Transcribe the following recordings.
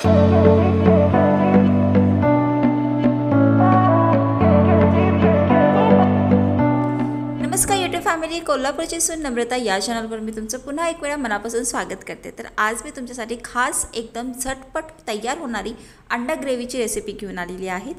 नमस्कार YouTube family, कोल्हापूरची सून नम्रता या चॅनलवर मी तुमचं पुन्हा एक वेळा मनापासून स्वागत करते। तर आज मी तुमच्यासाठी खास एकदम झटपट तयार होणारी अंडा ग्रेव्हीची रेसिपी घेऊन आलेली आहे।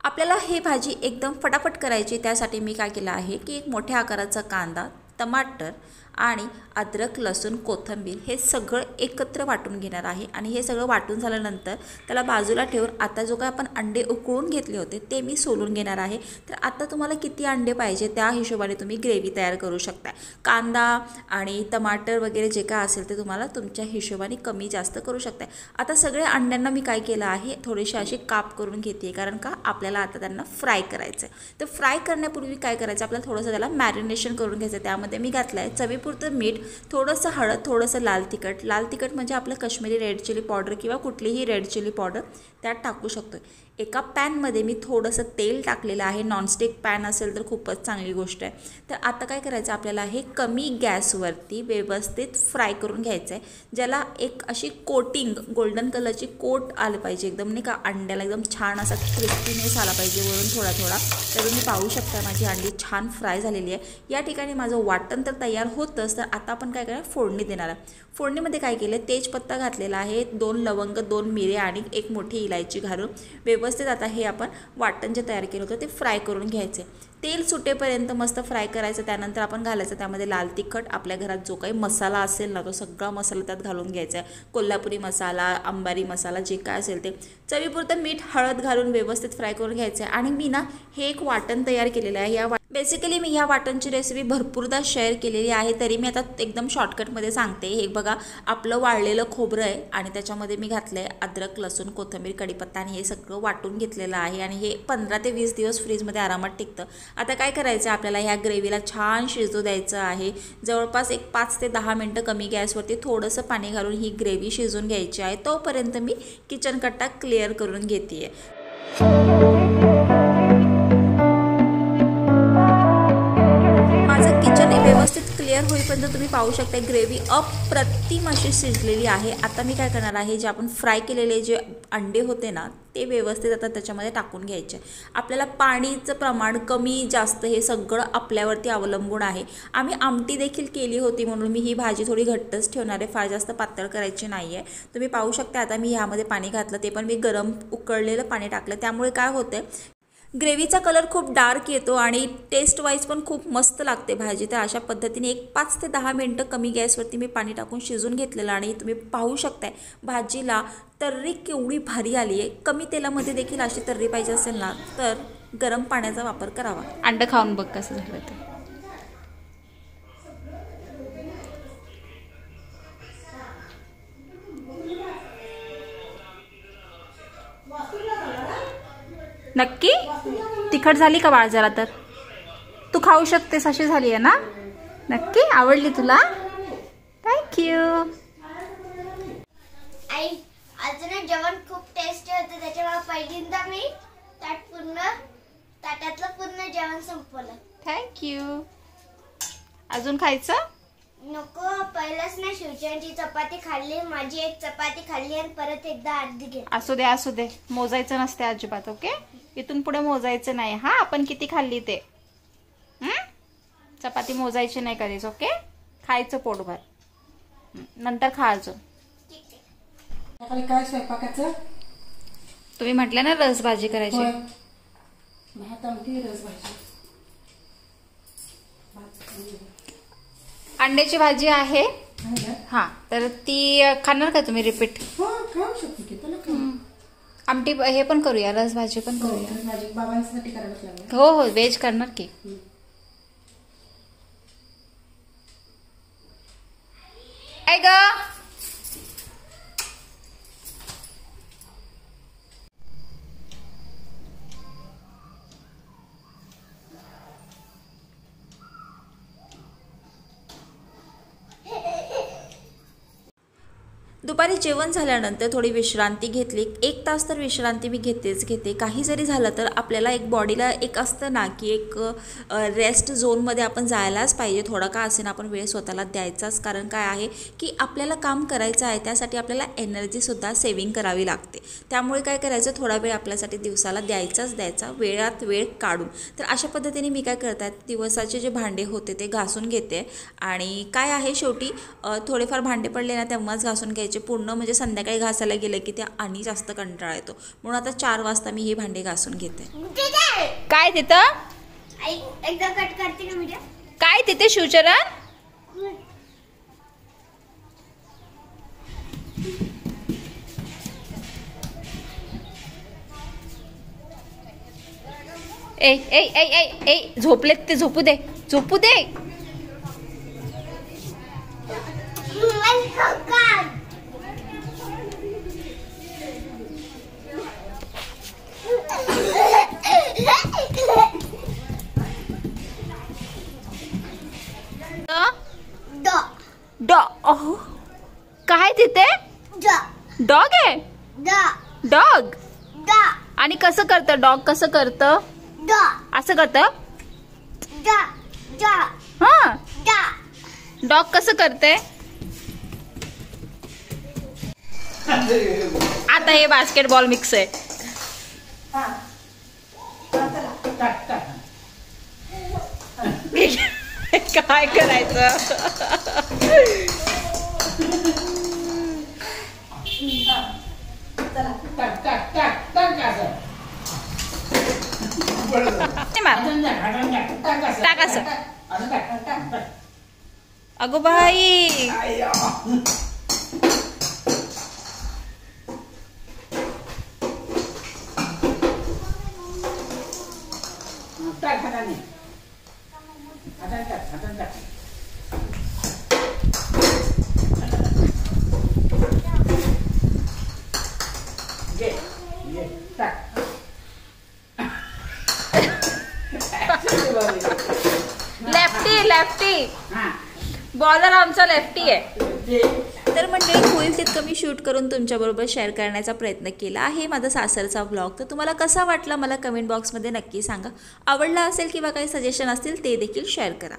आपल्याला ही भाजी एकदम फटाफट करायची, त्यासाठी मी काय केलं आहे की एक मोठ्या आकाराचा कांदा, टमाटर आणि अद्रक, लसूण, कोथिंबीर हे सगळं एकत्र वाटून घेणार आहे। आणि हे सगळं वाटून झाल्यानंतर त्याला बाजूला ठेवून आता जो काय आपण अंडे उकळून घेतले होते ते मी सोलून घेणार आहे। तर आता तुम्हाला किती अंडे पाहिजे त्या हिशोबाने तुम्ही ग्रेव्ही तयार करू शकता। कांदा आणि टमाटर वगैरे जे काय असेल ते तुम्हाला तुमच्या हिशोबाने कमी जास्त करू शकता। आता सगळे अंड्यांना मी काय केलं आहे, थोडेसे असे काप करून घेते, कारण का आपल्याला आता त्यांना फ्राय करायचं आहे। तर फ्राय करण्यापूर्वी काय करायचं, आपल्याला थोडंसं त्याला मॅरिनेशन करून घ्यायचं। त्यामध्ये मी घातलं आहे चवीपुरतं मीठ, थोडंसं हळद, थोडंसं लाल तिखट। लाल तिखट म्हणजे आपलं काश्मीरी रेड चिली पावडर किंवा कुठलीही रेड चिली पावडर त्यात टाकू शकतो। एका पॅनमध्ये मी थोडंसं तेल टाकलेलं आहे, नॉनस्टिक पॅन असेल तर खूपच चांगली गोष्ट आहे। तर आता काय करायचं, आपल्याला हे कमी गॅसवरती व्यवस्थित फ्राय करून घ्यायचं आहे, ज्याला एक अशी कोटिंग गोल्डन कलरची कोट आलं पाहिजे, एकदम नाही का अंड्याला एकदम छान असा क्रिस्पीनेस आला पाहिजे वरून थोडा थोडा। तर तुम्ही पाहू शकता माझी अंडी छान फ्राय झालेली आहे। या ठिकाणी माझं वाटण तर तयार होतंच, तर आता आपण काय करणार, फोडणी देणार आहे। फोडणीमध्ये काय केलं, तेजपत्ता घातलेला आहे, 2 लवंग, 2 मिरे आणि एक मोठी इलायची घालून व्यवस्थित आता हे आपण वाटण जे तयार केलं होतं ते फ्राय करून घ्यायचे। तेल सुटेपर्यंत मस्त फ्राय करायचं। त्यानंतर आपण घालायचं त्यामध्ये लाल तिखट, आपल्या घरात जो काही मसाला असेल ना तो सगळा मसाला त्यात घालून घ्यायचा आहे। कोल्हापुरी मसाला, अंबारी मसाला, जे काय असेल ते, चवीपुरतं मीठ, हळद घालून व्यवस्थित फ्राय करून घ्यायचं आहे। आणि मी ना हे एक वाटण तयार केलेलं आहे। या बेसिकली मी ह्या वाटणची रेसिपी भरपूरदा शेअर केलेली आहे, तरी मी आता एकदम शॉर्टकटमध्ये सांगते। हे बघा, आपलं वाळलेलं खोबरं आहे आणि त्याच्यामध्ये मी घातलं आहे अद्रक, लसूण, कोथिंबीर, कढीपत्ता आणि हे सगळं वाटून घेतलेलं आहे। आणि हे 15 ते 20 दिवस फ्रीजमध्ये आरामात टिकतं। आता काय करायचं, आपल्याला ह्या ग्रेव्हीला छान शिजू द्यायचं आहे। जवळपास एक 5 ते 10 मिनटं कमी गॅसवरती थोडंसं पाणी घालून ही ग्रेव्ही शिजून घ्यायची आहे। तोपर्यंत मी किचन कट्टा क्लिअर करून घेते आहे। व्यवस्थित क्लिअर होईपर्यंत तुम्ही पाहू शकता ग्रेव्ही अप्रतिम अशी शिजलेली आहे। आता मी काय करणार आहे, जे आपण फ्राय केलेले जे अंडे होते ना ते व्यवस्थित आता त्याच्यामध्ये टाकून घ्यायचे। आपल्याला पाणीचं प्रमाण कमी जास्त हे सगळं आपल्यावरती अवलंबून आहे। आम्ही आमटी देखील केली होती म्हणून मी ही भाजी थोडी घट्टच ठेवणार आहे, फार जास्त पातळ करायची नाही आहे। तुम्ही पाहू शकता आता मी ह्यामध्ये पाणी घातलं, ते पण मी गरम उकळलेलं पाणी टाकलं। त्यामुळे काय होतं, ग्रेव्हीचा कलर खूप डार्क येतो आणि टेस्ट वाईज पण खूप मस्त लागते भाजी। तर अशा पद्धतीने एक 5 ते 10 मिनटं कमी गॅसवरती मी पाणी टाकून शिजून घेतलेलं आणि तुम्ही पाहू शकताय भाजीला तर्री केवढी भारी आली आहे। कमी तेलामध्ये देखील अशी तर्री पाहिजे असेल ना तर गरम पाण्याचा वापर करावा। अंडं खाऊन बघ कसं झालं ते। नक्की तिखट झाली का बाळ? जरा तर तू खाऊ शकतेस अशी झाली आहे ना? नक्की आवडली तुला? थँक्यू। आई अजून जेवण खूप टेस्टी होतं, त्याच्यामुळे पहिल्यांदा मी ताटातलं पूर्ण जेवण संपवलं। थँक्यू। अजून खायचं नको, पहिलंच ना शिवचंची चपाती खाल्ली, माझी एक चपाती खाल्ली आणि परत एकदा अर्धी घे। असू दे असू दे, मोजायचं नसते अजिबात, ओके? इथून पुढे मोजायचं नाही हा, आपण किती खाल्ली ते। चपाती मोजायची नाही कधीच, ओके? खायचं पोटभर, नंतर खायचं। काय स्वयंपाकाचं तुम्ही म्हटलं ना रस भाजी करायची, भात आमटी रस भाजी, अंड्याची भाजी आहे। हा, तर ती खाणार का तुम्ही? रिपीट खाऊ शकतो की तुला? आमटी हे पण करूया, रस भाजी पण करूया। बाबांसाठी करायला लागलं। हो हो, व्हेज करणार की। काय ग? दुपारी जेवण झाल्यानंतर थोडी विश्रांती घेतली. 1 तास तर विश्रांती मी घेते. काही जरी झालं तर आपल्याला एक बॉडीला एक असतं ना की एक रेस्ट झोनमध्ये आपण जायलाच पाहिजे. थोडा का असेना आपण वेळ स्वतःला द्यायचाच. कारण काय आहे की आपल्याला काम करायचं आहे, त्यासाठी आपल्याला एनर्जीसुद्धा सेविंग करावी लागते. त्यामुळे काय करायचं, थोडा वेळ आपल्यासाठी दिवसाला द्यायचा, वेळात वेळ काढून. तर अशा पद्धतीने मी काय करत आहे, दिवसाचे जे भांडे होते ते घासून घेते. आणि काय आहे शेवटी थोडेफार भांडे पडले ना तेव्हाच घासून घ्यायचे. पूर्ण म्हणजे संध्याकाळी घासायला गेलं की ते आणि जास्त कंटाळा येतो. म्हणून आता 4 वाजता मी हे भांडे घासून घेते. काय तिथं एकदा कट करते ना मीडिया. काय तिथे शिवचरण? ए ए ए ए ए झोपलेत ते, झोपू दे. डॉग काय तिथे? डॉग आहे. डॉग आणि कसं करतं डॉग? कसं करतं? असं करतं. हा, डॉग कसं करते? आता हे बास्केटबॉल मिक्स आहे. काय करायचं? टाक असं. अगो बाई, लेफ्टी बॉलर आमचा लेफ्टी आहे. तर मंडळी, होईल तितकं मी शूट करून तुमच्याबरोबर शेअर करण्याचा प्रयत्न केला आहे माझा सासरचा व्लॉग. तर तुम्हाला कसा वाटला मला कमेंट बॉक्समध्ये नक्की सांगा. आवडला असेल किंवा काही सजेशन असतील ते देखील शेअर करा.